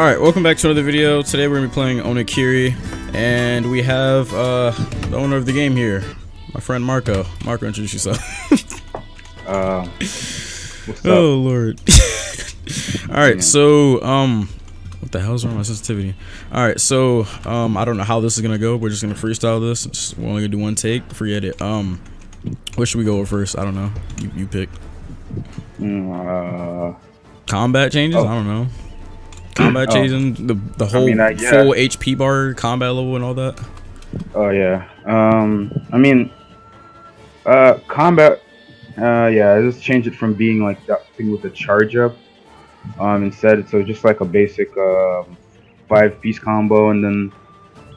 Alright, welcome back to another video. Today we're going to be playing Onigiri, and we have the owner of the game here, my friend Marco. Marco, introduce yourself. What's up? Oh, Lord. Alright, so, what the hell's wrong with my sensitivity? Alright, so, I don't know how this is going to go. We're just going to freestyle this. We're only going to do one take before you edit. What should we go with first? I don't know. You pick. Combat changes? I don't know. Combat changing, the whole full HP bar combat level and all that. Oh yeah. Combat. Yeah, just change it from being like that thing with the charge up. Instead, so just like a basic 5-piece combo, and then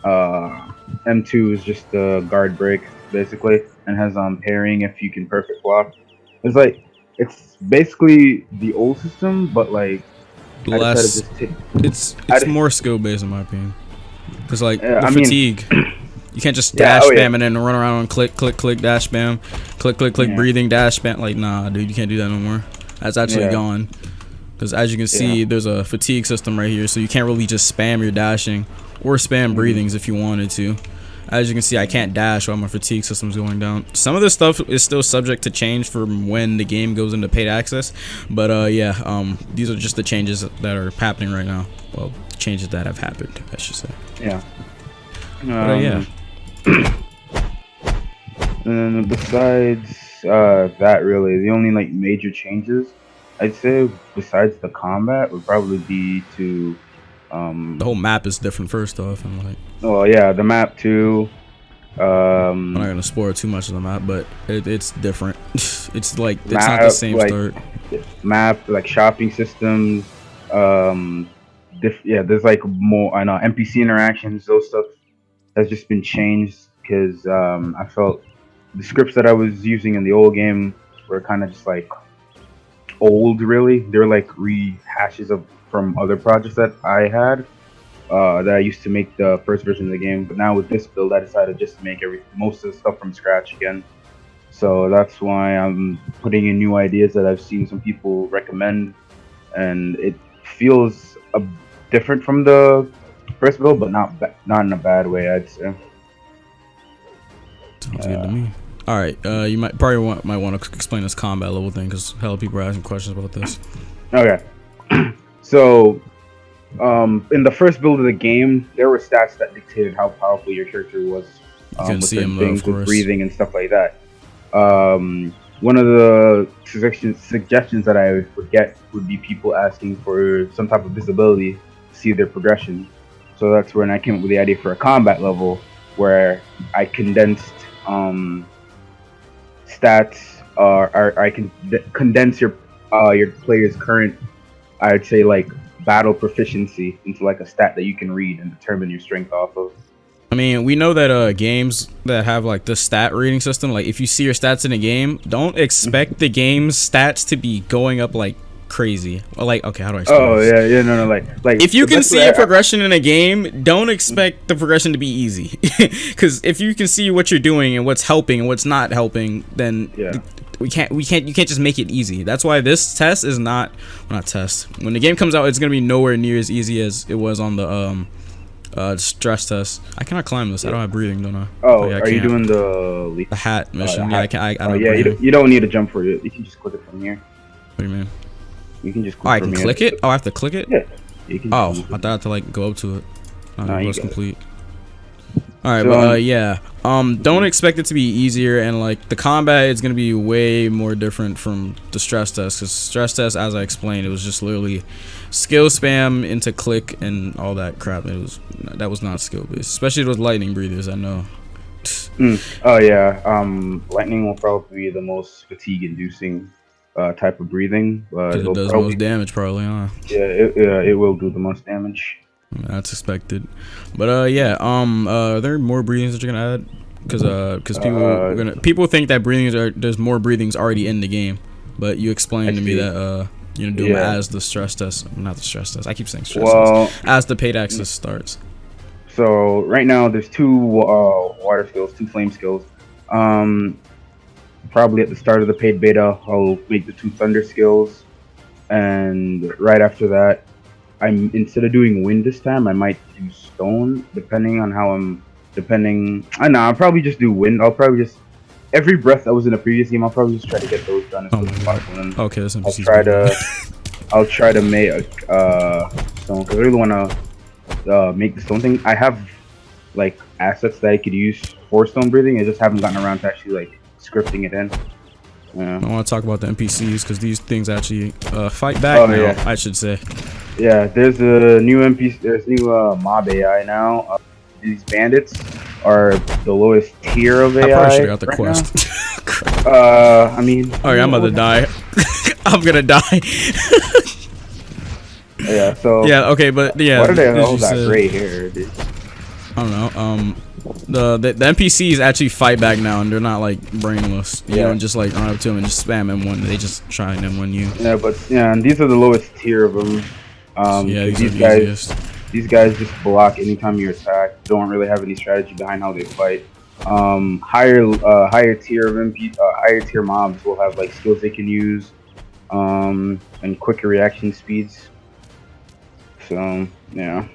M2 is just a guard break basically, and has pairing if you can perfect block. It's basically the old system, but like. It's more skill based in my opinion. Cause like the I fatigue, you can't just dash spam and then run around and click, dash spam, click, breathing, dash spam. Like nah, dude, you can't do that no more. That's actually gone. Cause as you can see, there's a fatigue system right here, so you can't really just spam your dashing or spam breathings if you wanted to. As you can see, I can't dash while my fatigue system's going down. Some of this stuff is still subject to change from when the game goes into paid access. But these are just the changes that are happening right now. Well, changes that have happened, I should say. Yeah. And besides that, really, the only like major changes I'd say besides the combat would probably be to the whole map is different first off, and like. Well, yeah, the map too. I'm not gonna spoil too much of the map, but it's different. It's like it's not the same start. Map like shopping systems. There's like more. I know NPC interactions. Those stuff has just been changed because I felt the scripts that I was using in the old game were kind of just like old. Really, they're like rehashes from other projects that I had. That I used to make the first version of the game, but now with this build, I decided just to make most of the stuff from scratch again. So that's why I'm putting in new ideas that I've seen some people recommend, and it feels different from the first build, but not in a bad way, I'd say. Sounds good to me. All right, you might want to explain this combat level thing because hell, people are asking questions about this. Okay, so. In the first build of the game, there were stats that dictated how powerful your character was. You can see him things with breathing and stuff like that. One of the suggestions that I would get would be people asking for some type of visibility to see their progression. So that's when I came up with the idea for a combat level where I condensed stats, or I can condense your player's current, I'd say like battle proficiency into like a stat that you can read and determine your strength off of. I mean, we know that games that have like the stat reading system, like if you see your stats in a game, don't expect the game's stats to be going up like crazy. Or like, okay, how do I explain this? No, like if you can see a progression in a game, don't expect the progression to be easy. Because if you can see what you're doing and what's helping and what's not helping, then you can't just make it easy. That's why this test is not test. When the game comes out, it's gonna be nowhere near as easy as it was on the stress test. I cannot climb this. I don't have breathing, don't I? Oh, are you doing the hat mission? Yeah, I don't. Yeah, you don't need to jump for it. You can just click it from here. What do you mean? You can just click I can click it? Oh, I have to click it? Yeah. You can I thought I had to like go up to it. It was complete. Alright, don't expect it to be easier, and like the combat is going to be way more different from the stress test, because stress test, as I explained, it was just literally skill spam into click and all that crap. That was not skill based, especially with lightning breathers, I know. Oh yeah, lightning will probably be the most fatigue inducing type of breathing. It does most damage probably, huh? Yeah, it will do the most damage. That's expected, but are there more breathings that you're gonna add? Because people think that there's more breathings already in the game, but you explained to me that you do them as the stress test, not the stress test. I keep saying stress test as the paid access starts. So right now there's two water skills, two flame skills. Probably at the start of the paid beta, I'll make the two thunder skills, and right after that, I'm instead of doing wind this time, I might do stone, depending on how I'm. Depending, I know I'll probably just do wind. I'll probably just every breath that was in the previous game. I'll probably just try to get those done as quick as possible. And okay, that's I'll try to. I'll try to make stone because I really want to make the stone thing. I have like assets that I could use for stone breathing. I just haven't gotten around to actually like scripting it in. Yeah. I want to talk about the NPCs because these things actually fight back now. Yeah. I should say. Yeah, there's a new NPC. There's new mob AI now. These bandits are the lowest tier of AI. I probably should have got the quest. I mean. Alright, I'm about to die. I'm gonna die. Yeah. So. Yeah. Okay, but yeah. What are they all that gray hair, dude? I don't know. The NPCs actually fight back now, and they're not like brainless. You don't just like run up to them and just spam M1. They just try and M1 you. Yeah, but and these are the lowest tier of them. Yeah, these guys just block anytime you attack. Don't really have any strategy behind how they fight. Higher tier of higher tier mobs will have like skills they can use, and quicker reaction speeds. So yeah.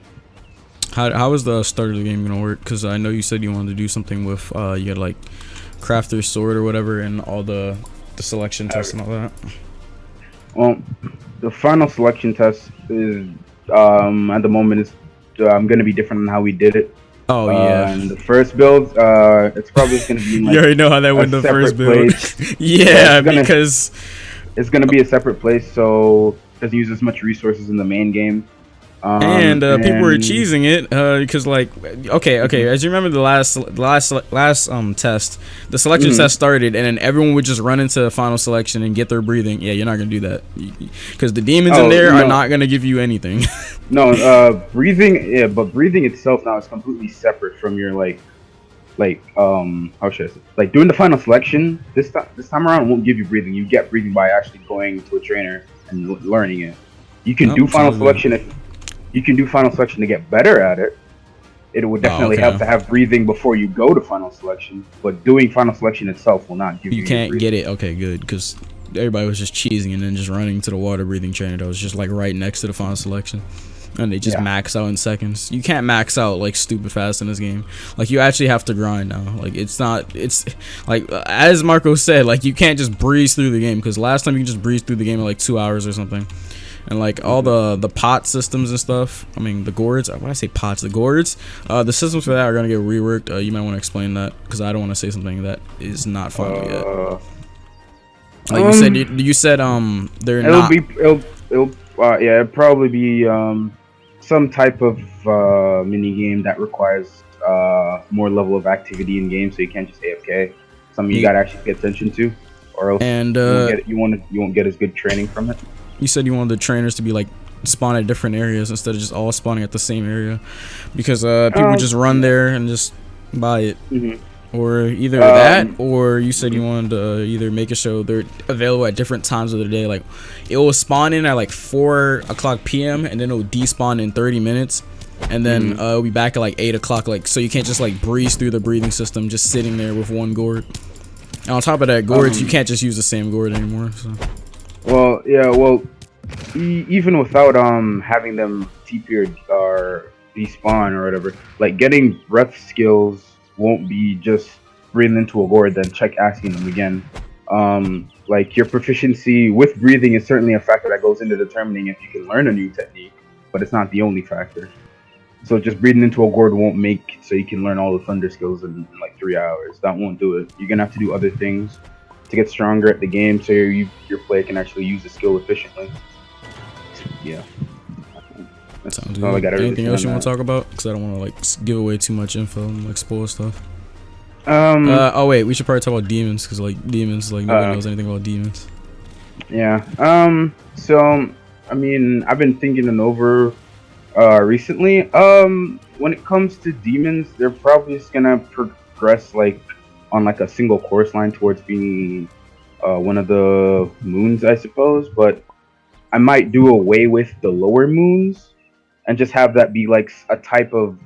How is the start of the game gonna work? Because I know you said you wanted to do something with you had like crafter's sword or whatever, and all the selection tests and all that. Well, the final selection test is at the moment is gonna be different than how we did it. Oh yeah. And the first build, it's probably gonna be like you already know how that went the first build. Yeah, because it's gonna be a separate place, so it doesn't use as much resources in the main game. And people were cheesing it because like okay as you remember the last test, the selection test started and then everyone would just run into final selection and get their breathing. Yeah, you're not gonna do that because the demons in there are not gonna give you anything. No, breathing, but breathing itself now is completely separate from your like how should I say, like doing the final selection this time around won't give you breathing. You get breathing by actually going to a trainer and learning it. You can do final selection if you can do final selection to get better at it. It would definitely help to have breathing before you go to final selection, but doing final selection itself will not give you. You can't get it. Okay, good, because everybody was just cheesing and then just running to the water breathing trainer that was just like right next to the final selection, and they just max out in seconds. You can't max out like stupid fast in this game. Like you actually have to grind now. Like it's like as Marco said, like you can't just breeze through the game because last time you just breezed through the game in like 2 hours or something. And like all the pot systems and stuff, I mean the gourds, when I say pots, the gourds, the systems for that are gonna get reworked. You might want to explain that because I don't want to say something that is not final yet. Like you said they're not. It'll probably be some type of mini game that requires more level of activity in game, so you can't just AFK. Something you gotta actually pay attention to, or else you won't get as good training from it. You said you wanted the trainers to be like spawn at different areas instead of just all spawning at the same area, because people just run there and just buy it, or either that, or you said you wanted to either make it so they're available at different times of the day. Like it will spawn in at like 4 o'clock p.m. and then it will despawn in 30 minutes, and then it'll be back at like 8 o'clock. Like so you can't just like breeze through the breathing system just sitting there with one gourd. And on top of that, gourds you can't just use the same gourd anymore. So. Well, yeah, even without having them TP or despawn or whatever, like getting breath skills won't be just breathing into a gourd then check asking them again. Like your proficiency with breathing is certainly a factor that goes into determining if you can learn a new technique, but it's not the only factor. So just breathing into a gourd won't make so you can learn all the thunder skills in like 3 hours. That won't do it. You're gonna have to do other things to get stronger at the game, so your player can actually use the skill efficiently. Yeah. Sounds good. Anything else you want to talk about? Because I don't want to like give away too much info and like spoil stuff. Oh wait, we should probably talk about demons because like demons, like nobody knows anything about demons. Yeah. So I mean, I've been thinking it over recently. When it comes to demons, they're probably just gonna progress like on like a single course line towards being one of the moons, I suppose. But I might do away with the lower moons and just have that be like a type of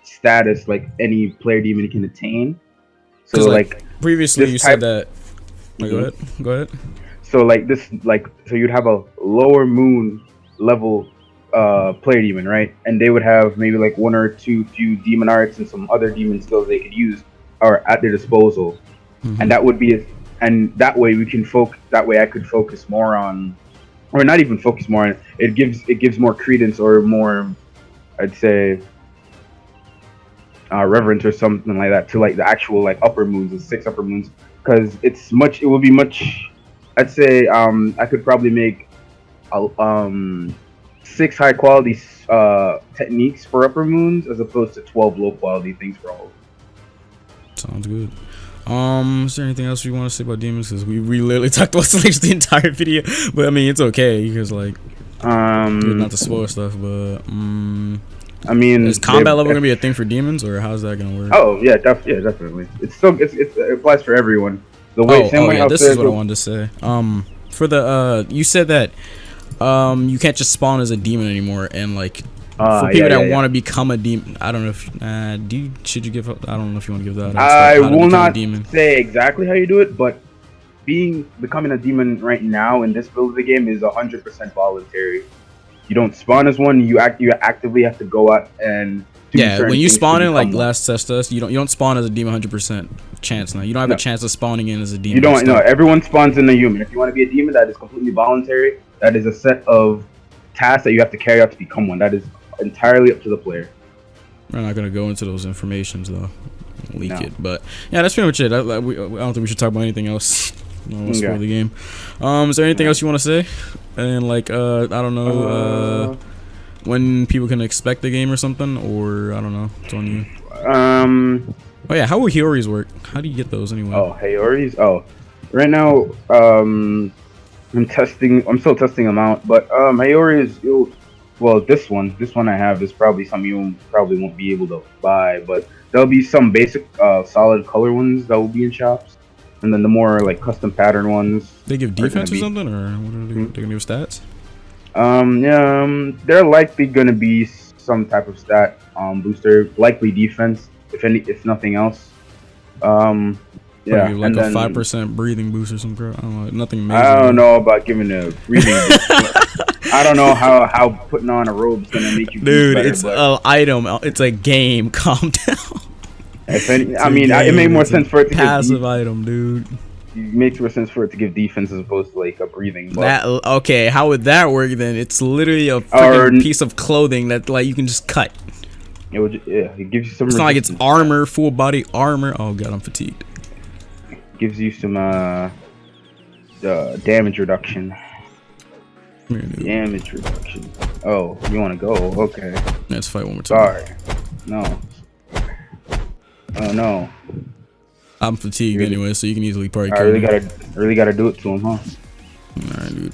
status like any player demon can attain. So like previously you said that. Go ahead. So like this, like so you'd have a lower moon level player demon, right? And they would have maybe like one or two few demon arts and some other demon skills they could use or at their disposal. And that would be and that way we can focus. That way I could focus more on, or not even focus more on. It gives more credence or more, I'd say, reverence or something like that to like the actual like upper moons, the 6 upper moons, because it will be much. I'd say I could probably make 6 high quality techniques for upper moons as opposed to 12 low quality things for all. Sounds good. Is there anything else you want to say about demons? Because we literally talked about Slaves the entire video, but I mean it's okay because like not to spoil stuff, but I mean, is combat level gonna be a thing for demons, or how's that gonna work? Oh yeah, definitely. It applies for everyone. The way this is what I wanted to say. For the you said that you can't just spawn as a demon anymore, and like for people that want to become a demon, I don't know if should you give? I don't know if you want to give that. I will not say exactly how you do it, but becoming a demon right now in this build of the game is 100% voluntary. You don't spawn as one. You actively have to go out and do when you spawn in like last test us, you don't spawn as a demon 100% chance now. You don't have a chance of spawning in as a demon. You don't. No, everyone spawns in a human. If you want to be a demon, that is completely voluntary. That is a set of tasks that you have to carry out to become one. That is entirely up to the player. We're not gonna go into those informations though. Leak it, but yeah, that's pretty much it. I don't think we should talk about anything else. I don't want to spoil the game. Is there anything else you want to say? And like, I don't know, when people can expect the game or something, or I don't know. It's on you. Oh yeah, how will Hioris work? How do you get those anyway? Oh, Hioris. Oh, right now, I'm still testing them out, but Hioris. Well, this one I have is probably something you probably won't be able to buy, but there'll be some basic, solid color ones that will be in shops. And then the more like custom pattern ones. They give defense or something, or what are they gonna give stats? They're likely gonna be some type of stat booster, likely defense, if nothing else. Like and a 5% breathing boost or some crap. I don't know, nothing major. I don't know about giving a breathing boost. I don't know how putting on a robe is gonna make you. Dude, better, it's an item. It's a game. Calm down. It made more sense for it to passive item, dude. It makes more sense for it to give defense as opposed to like a breathing buff. Okay, how would that work then? It's literally a freaking piece of clothing that like you can just cut. It gives you some. It's not like it's armor, full body armor. Oh god, I'm fatigued. It gives you some damage reduction. Damage reduction. Oh, you want to go? Okay. Let's fight one more time. Sorry. No. Oh no. I'm fatigued anyway, so you can easily probably kill me. Really gotta do it to him, huh? Alright, dude.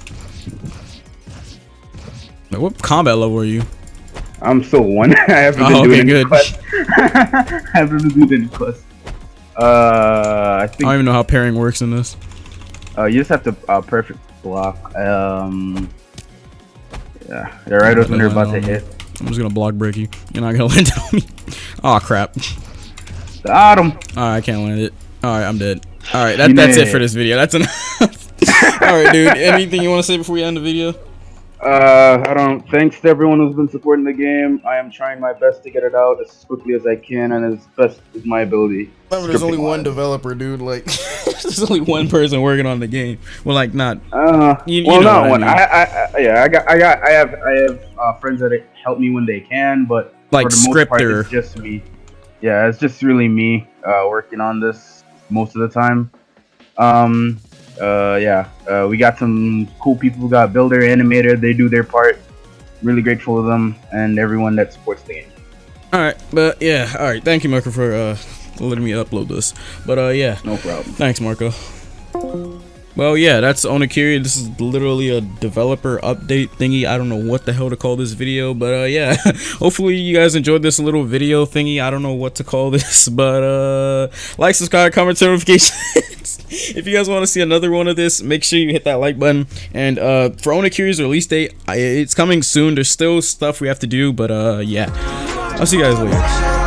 Now, what combat level are you? I'm still 1. I haven't been doing any quests. I haven't been doing any quests. I think I don't even know how pairing works in this. You just have to perfect block. Yeah, they're right when they're about to hit. I'm just gonna block break you. You're not gonna land on me. Oh crap. Got him. Alright, I can't land it. Alright, I'm dead. Alright, that's it for this video. That's enough. Alright, dude. Anything you want to say before we end the video? I don't. Thanks to everyone who's been supporting the game. I am trying my best to get it out as quickly as I can and as best as my ability. Remember, there's only one developer, dude. Like, there's only one person working on the game. Well, like, not. Not one. I have friends that help me when they can, but like for the most part, scripter. it's just me. Yeah, it's just really me working on this most of the time. We got some cool people. We got builder, animator. They do their part. Really grateful to them and everyone that supports the game. Alright, but yeah, alright. Thank you, Marco, for letting me upload this. But yeah. No problem. Thanks, Marco. Well, yeah, that's Onakiri. This is literally a developer update thingy. I don't know what the hell to call this video, but yeah. Hopefully you guys enjoyed this little video thingy. I don't know what to call this, but like, subscribe, comment, turn notifications. If you guys want to see another one of this, make sure you hit that like button. And for Onakiri's release date, it's coming soon. There's still stuff we have to do, but yeah. I'll see you guys later.